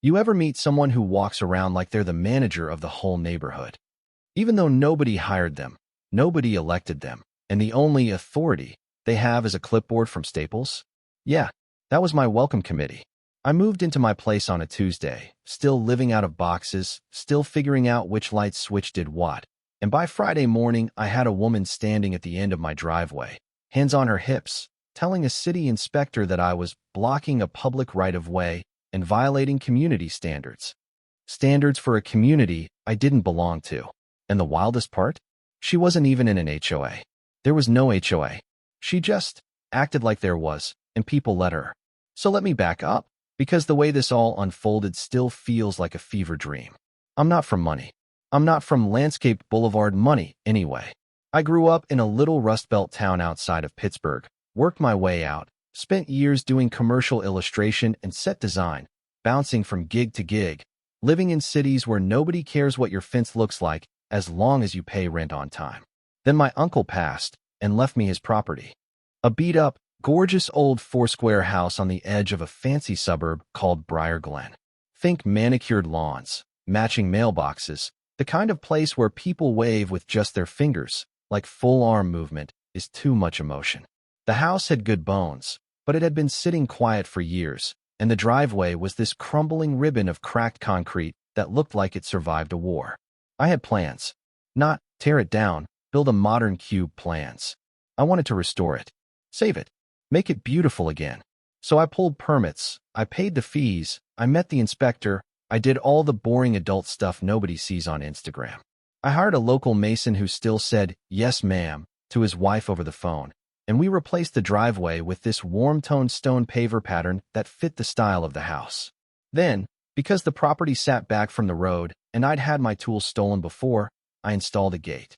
You ever meet someone who walks around like they're the manager of the whole neighborhood? Even though nobody hired them, nobody elected them, and the only authority they have is a clipboard from Staples? Yeah, that was my welcome committee. I moved into my place on a Tuesday, still living out of boxes, still figuring out which light switch did what, and by Friday morning I had a woman standing at the end of my driveway, hands on her hips, telling a city inspector that I was blocking a public right-of-way and violating community standards. Standards for a community I didn't belong to. And the wildest part? She wasn't even in an HOA. There was no HOA. She just acted like there was, and people let her. So let me back up, because the way this all unfolded still feels like a fever dream. I'm not from money. I'm not from Landscape Boulevard money, anyway. I grew up in a little Rust Belt town outside of Pittsburgh, worked my way out, spent years doing commercial illustration and set design, bouncing from gig to gig, living in cities where nobody cares what your fence looks like as long as you pay rent on time. Then my uncle passed and left me his property. A beat-up, gorgeous old four-square house on the edge of a fancy suburb called Briar Glen. Think manicured lawns, matching mailboxes, the kind of place where people wave with just their fingers, like full arm movement, is too much emotion. The house had good bones, but it had been sitting quiet for years, and the driveway was this crumbling ribbon of cracked concrete that looked like it survived a war. I had plans. Not tear it down, build a modern cube plans. I wanted to restore it, save it, make it beautiful again. So I pulled permits, I paid the fees, I met the inspector, I did all the boring adult stuff nobody sees on Instagram. I hired a local mason who still said, "Yes, ma'am," to his wife over the phone, and we replaced the driveway with this warm-toned stone paver pattern that fit the style of the house. Then, because the property sat back from the road and I'd had my tools stolen before, I installed a gate.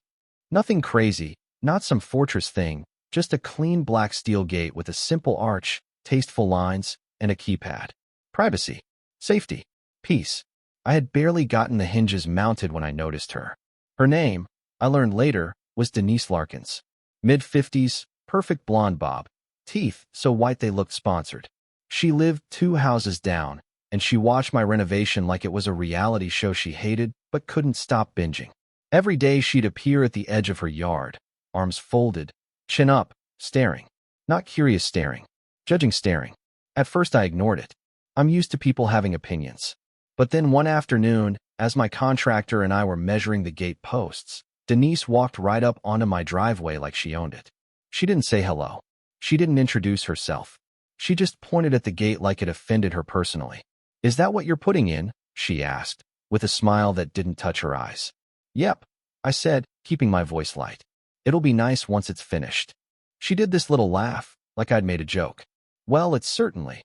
Nothing crazy, not some fortress thing, just a clean black steel gate with a simple arch, tasteful lines, and a keypad. Privacy, safety, peace. I had barely gotten the hinges mounted when I noticed her. Her name, I learned later, was Denise Larkins. Mid-50s, perfect blonde bob, teeth so white they looked sponsored. She lived 2 houses down, and she watched my renovation like it was a reality show she hated but couldn't stop binging. Every day she'd appear at the edge of her yard, arms folded, chin up, staring. Not curious staring, judging staring. At first I ignored it. I'm used to people having opinions. But then one afternoon, as my contractor and I were measuring the gate posts, Denise walked right up onto my driveway like she owned it. She didn't say hello. She didn't introduce herself. She just pointed at the gate like it offended her personally. "Is that what you're putting in?" she asked, with a smile that didn't touch her eyes. "Yep," I said, keeping my voice light. "It'll be nice once it's finished." She did this little laugh, like I'd made a joke. "Well, it's certainly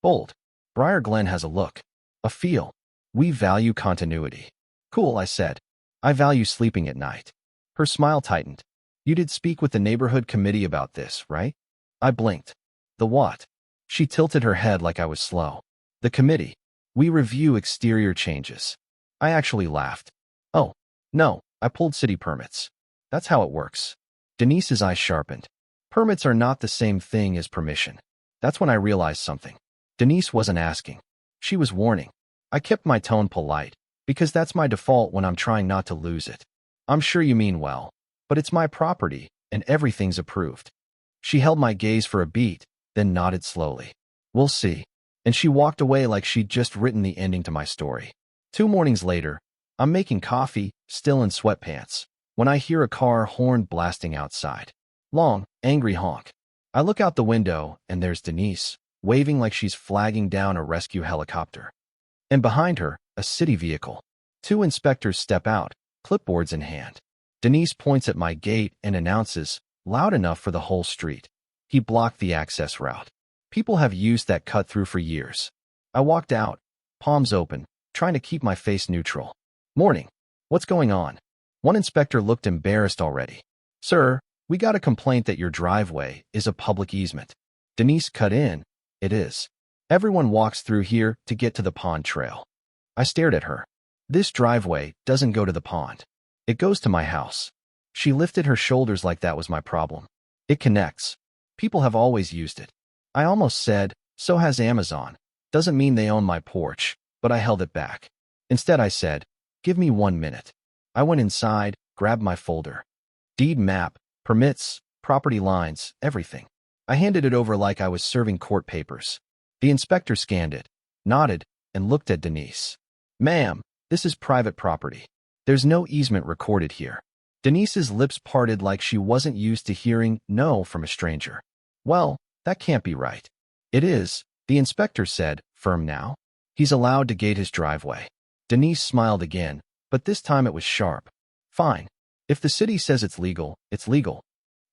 bold. Briar Glen has a look, a feel. We value continuity." "Cool," I said. "I value sleeping at night." Her smile tightened. "You did speak with the neighborhood committee about this, right?" I blinked. "The what?" She tilted her head like I was slow. "The committee. We review exterior changes." I actually laughed. "Oh, no, I pulled city permits. That's how it works." Denise's eyes sharpened. "Permits are not the same thing as permission." That's when I realized something. Denise wasn't asking. She was warning. I kept my tone polite, because that's my default when I'm trying not to lose it. "I'm sure you mean well, but it's my property, and everything's approved." She held my gaze for a beat, then nodded slowly. "We'll see." And she walked away like she'd just written the ending to my story. 2 mornings later, I'm making coffee, still in sweatpants, when I hear a car horn blasting outside. Long, angry honk. I look out the window, and there's Denise, waving like she's flagging down a rescue helicopter. And behind her, a city vehicle. 2 inspectors step out, clipboards in hand. Denise points at my gate and announces, loud enough for the whole street, "He blocked the access route." People have used that cut-through for years. I walked out, palms open, trying to keep my face neutral. "Morning. What's going on?" One inspector looked embarrassed already. "Sir, we got a complaint that your driveway is a public easement." Denise cut in. "It is. Everyone walks through here to get to the pond trail." I stared at her. "This driveway doesn't go to the pond. It goes to my house." She lifted her shoulders like that was my problem. "It connects. People have always used it." I almost said, "So has Amazon. Doesn't mean they own my porch." but I held it back. Instead, I said, "Give me 1 minute." I went inside, grabbed my folder. Deed map, permits, property lines, everything. I handed it over like I was serving court papers. The inspector scanned it, nodded, and looked at Denise. "Ma'am, this is private property. There's no easement recorded here." Denise's lips parted like she wasn't used to hearing no from a stranger. "Well, that can't be right." "It is," the inspector said, firm now. "He's allowed to gate his driveway." Denise smiled again, but this time it was sharp. "Fine. If the city says it's legal, it's legal.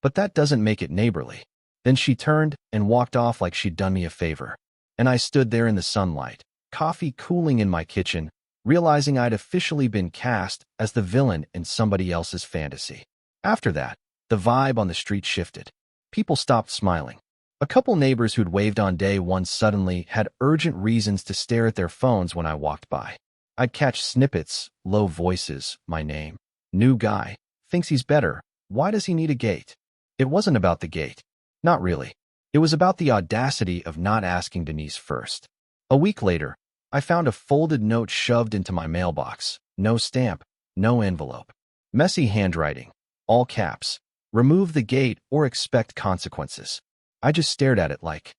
But that doesn't make it neighborly." Then she turned and walked off like she'd done me a favor. And I stood there in the sunlight, coffee cooling in my kitchen, realizing I'd officially been cast as the villain in somebody else's fantasy. After that, the vibe on the street shifted. People stopped smiling. A couple neighbors who'd waved on day one suddenly had urgent reasons to stare at their phones when I walked by. I'd catch snippets, low voices, my name. "New guy. Thinks he's better. Why does he need a gate?" It wasn't about the gate. Not really. It was about the audacity of not asking Denise first. A week later, I found a folded note shoved into my mailbox. No stamp, no envelope. Messy handwriting, all caps. "Remove the gate or expect consequences." I just stared at it like,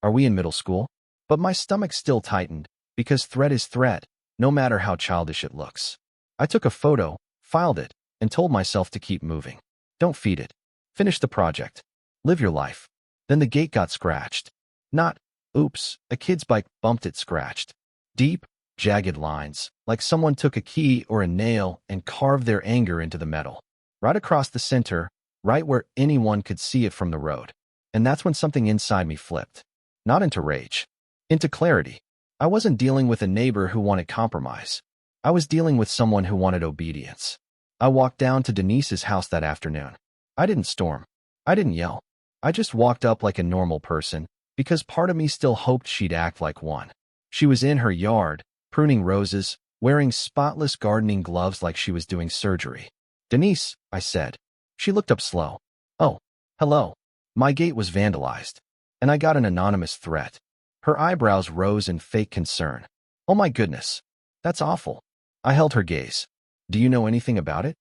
are we in middle school? But my stomach still tightened, because threat is threat, no matter how childish it looks. I took a photo, filed it, and told myself to keep moving. Don't feed it. Finish the project. Live your life. Then the gate got scratched. Not, oops, a kid's bike bumped it scratched. Deep, jagged lines, like someone took a key or a nail and carved their anger into the metal. Right across the center, right where anyone could see it from the road. And that's when something inside me flipped. Not into rage. Into clarity. I wasn't dealing with a neighbor who wanted compromise. I was dealing with someone who wanted obedience. I walked down to Denise's house that afternoon. I didn't storm. I didn't yell. I just walked up like a normal person, because part of me still hoped she'd act like one. She was in her yard, pruning roses, wearing spotless gardening gloves like she was doing surgery. "Denise," I said. She looked up slow. "Oh, hello." My gate was vandalized, and I got an anonymous threat. Her eyebrows rose in fake concern. "Oh my goodness. That's awful." I held her gaze. "Do you know anything about it?"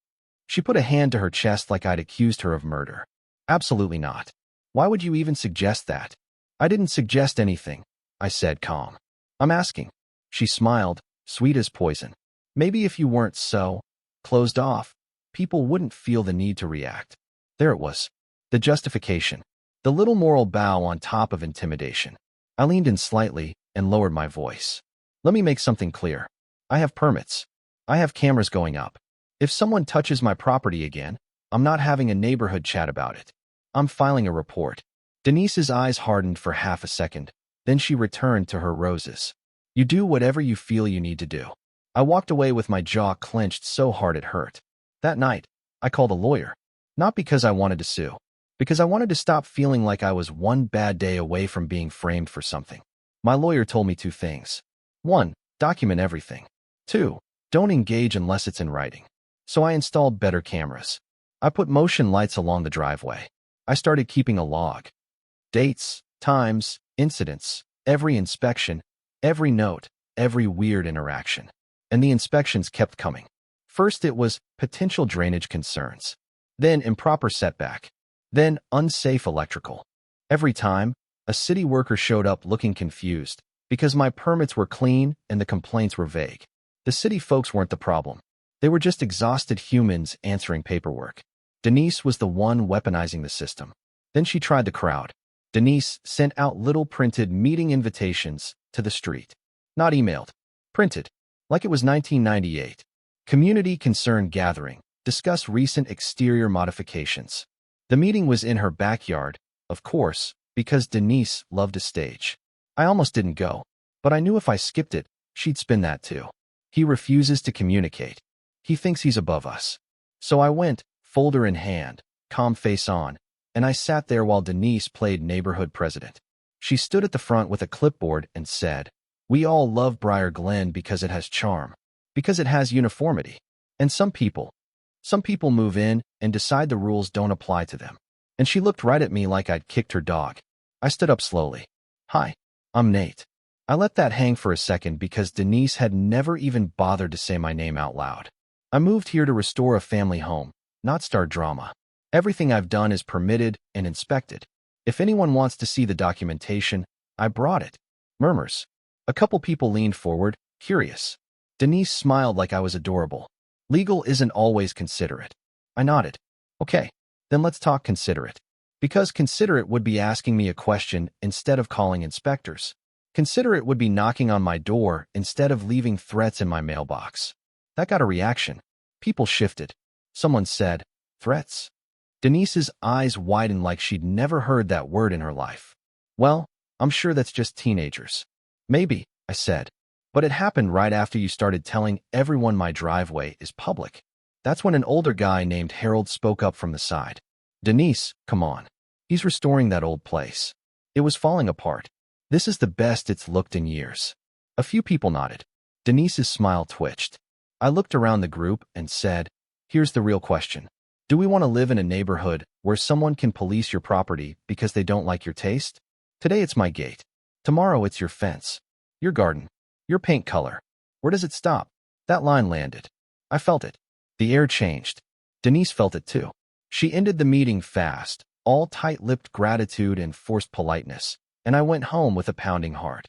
She put a hand to her chest like I'd accused her of murder. "Absolutely not. Why would you even suggest that?" "I didn't suggest anything," I said, calm. "I'm asking." She smiled, sweet as poison. "Maybe if you weren't so closed off, people wouldn't feel the need to react." There it was. The justification. The little moral bow on top of intimidation. I leaned in slightly and lowered my voice. "Let me make something clear. I have permits. I have cameras going up. If someone touches my property again, I'm not having a neighborhood chat about it. I'm filing a report." Denise's eyes hardened for half a second. Then she returned to her roses. "You do whatever you feel you need to do." I walked away with my jaw clenched so hard it hurt. That night, I called a lawyer. Not because I wanted to sue. Because I wanted to stop feeling like I was one bad day away from being framed for something. My lawyer told me two things. 1, document everything. 2, don't engage unless it's in writing. So I installed better cameras. I put motion lights along the driveway. I started keeping a log. Dates, times, incidents, every inspection, every note, every weird interaction. And the inspections kept coming. First it was potential drainage concerns. Then improper setback. Then unsafe electrical. Every time, a city worker showed up looking confused because my permits were clean and the complaints were vague. The city folks weren't the problem. They were just exhausted humans answering paperwork. Denise was the one weaponizing the system. Then she tried the crowd. Denise sent out little printed meeting invitations to the street. Not emailed. Printed. Like it was 1998. Community concern gathering. Discuss recent exterior modifications. The meeting was in her backyard, of course, because Denise loved to stage. I almost didn't go, but I knew if I skipped it, she'd spin that too. He refuses to communicate. He thinks he's above us. So I went, folder in hand, calm face on, and I sat there while Denise played neighborhood president. She stood at the front with a clipboard and said, "We all love Briar Glen because it has charm, because it has uniformity. And some people move in and decide the rules don't apply to them." And she looked right at me like I'd kicked her dog. I stood up slowly. "Hi, I'm Nate. I let that hang for a second because Denise had never even bothered to say my name out loud. I moved here to restore a family home, not start drama. Everything I've done is permitted and inspected. If anyone wants to see the documentation, I brought it. Murmurs. A couple people leaned forward, curious. Denise smiled like I was adorable. Legal isn't always considerate. I nodded. Okay, then let's talk considerate. Because considerate would be asking me a question instead of calling inspectors. Considerate would be knocking on my door instead of leaving threats in my mailbox. That got a reaction. People shifted. Someone said, threats? Denise's eyes widened like she'd never heard that word in her life. Well, I'm sure that's just teenagers. Maybe, I said. But it happened right after you started telling everyone my driveway is public. That's when an older guy named Harold spoke up from the side. Denise, come on. He's restoring that old place. It was falling apart. This is the best it's looked in years. A few people nodded. Denise's smile twitched. I looked around the group and said, here's the real question. Do we want to live in a neighborhood where someone can police your property because they don't like your taste? Today it's my gate. Tomorrow it's your fence, your garden, your paint color. Where does it stop? That line landed. I felt it. The air changed. Denise felt it too. She ended the meeting fast, all tight-lipped gratitude and forced politeness, and I went home with a pounding heart.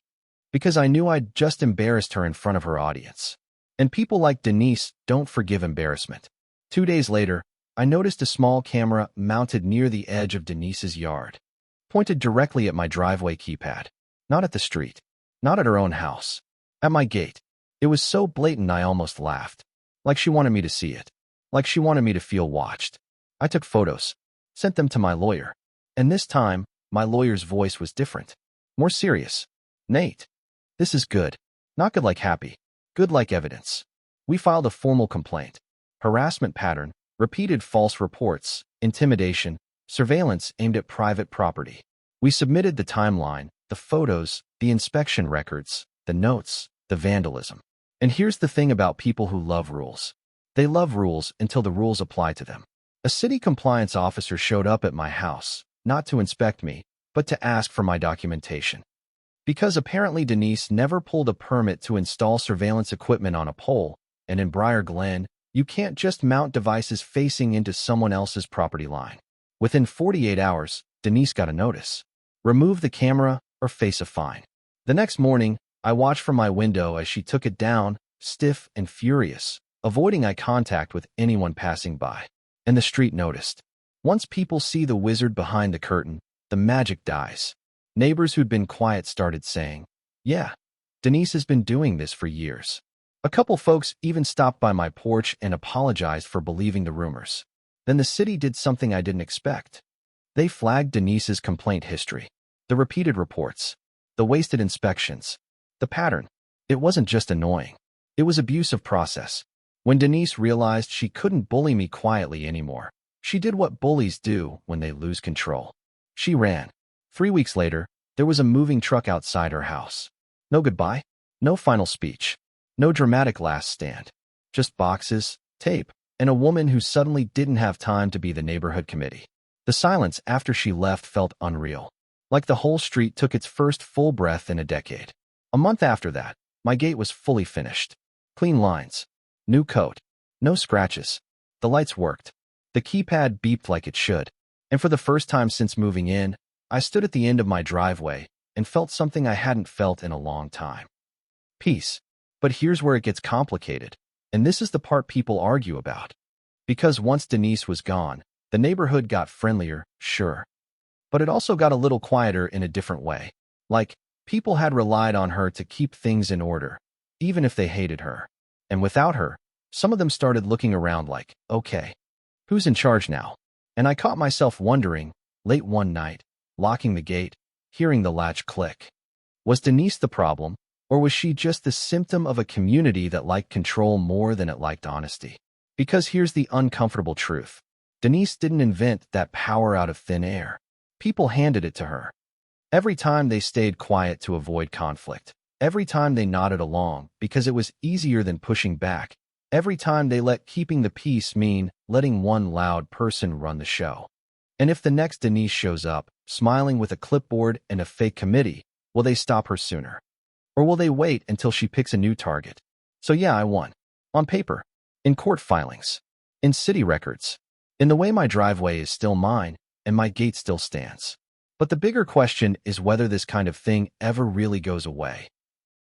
Because I knew I'd just embarrassed her in front of her audience. And people like Denise don't forgive embarrassment. 2 days later, I noticed a small camera mounted near the edge of Denise's yard, pointed directly at my driveway keypad, not at the street, not at her own house, at my gate. It was so blatant I almost laughed, like she wanted me to see it, like she wanted me to feel watched. I took photos, sent them to my lawyer, and this time, my lawyer's voice was different, more serious. Nate, this is good, not good like happy, good like evidence. We filed a formal complaint, harassment pattern, repeated false reports, intimidation, surveillance aimed at private property. We submitted the timeline, the photos, the inspection records, the notes, the vandalism. And here's the thing about people who love rules. They love rules until the rules apply to them. A city compliance officer showed up at my house, not to inspect me, but to ask for my documentation. Because apparently Denise never pulled a permit to install surveillance equipment on a pole, and in Briar Glen, you can't just mount devices facing into someone else's property line. Within 48 hours, Denise got a notice. Remove the camera or face a fine. The next morning, I watched from my window as she took it down, stiff and furious, avoiding eye contact with anyone passing by. And the street noticed. Once people see the wizard behind the curtain, the magic dies. Neighbors who'd been quiet started saying, yeah, Denise has been doing this for years. A couple folks even stopped by my porch and apologized for believing the rumors. Then the city did something I didn't expect. They flagged Denise's complaint history, the repeated reports, the wasted inspections, the pattern. It wasn't just annoying. It was abuse of process. When Denise realized she couldn't bully me quietly anymore, she did what bullies do when they lose control. She ran. 3 weeks later, there was a moving truck outside her house. No goodbye, no final speech. No dramatic last stand, just boxes, tape, and a woman who suddenly didn't have time to be the neighborhood committee. The silence after she left felt unreal, like the whole street took its first full breath in a decade. A month after that, my gate was fully finished. Clean lines, new coat, no scratches. The lights worked. The keypad beeped like it should. And for the first time since moving in, I stood at the end of my driveway and felt something I hadn't felt in a long time. Peace. But here's where it gets complicated, and this is the part people argue about. Because once Denise was gone, the neighborhood got friendlier, sure. But it also got a little quieter in a different way. Like, people had relied on her to keep things in order, even if they hated her. And without her, some of them started looking around like, okay, who's in charge now? And I caught myself wondering, late one night, locking the gate, hearing the latch click. Was Denise the problem? Or was she just the symptom of a community that liked control more than it liked honesty? Because here's the uncomfortable truth. Denise didn't invent that power out of thin air. People handed it to her. Every time they stayed quiet to avoid conflict. Every time they nodded along because it was easier than pushing back. Every time they let keeping the peace mean letting one loud person run the show. And if the next Denise shows up, smiling with a clipboard and a fake committee, will they stop her sooner? Or will they wait until she picks a new target? So yeah, I won. On paper. In court filings. In city records. In the way my driveway is still mine and my gate still stands. But the bigger question is whether this kind of thing ever really goes away.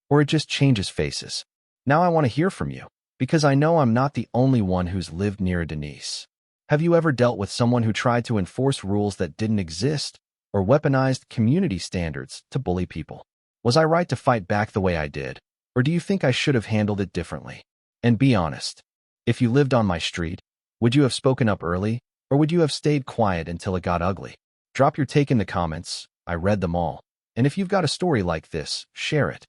Or it just changes faces. Now I want to hear from you, because I know I'm not the only one who's lived near a Denise. Have you ever dealt with someone who tried to enforce rules that didn't exist, or weaponized community standards to bully people? Was I right to fight back the way I did, or do you think I should have handled it differently? And be honest. If you lived on my street, would you have spoken up early, or would you have stayed quiet until it got ugly? Drop your take in the comments. I read them all. And if you've got a story like this, share it.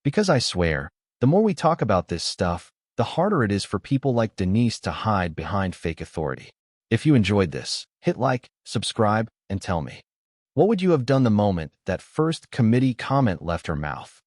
Because I swear, the more we talk about this stuff, the harder it is for people like Denise to hide behind fake authority. If you enjoyed this, hit like, subscribe, and tell me. What would you have done the moment that first committee comment left her mouth?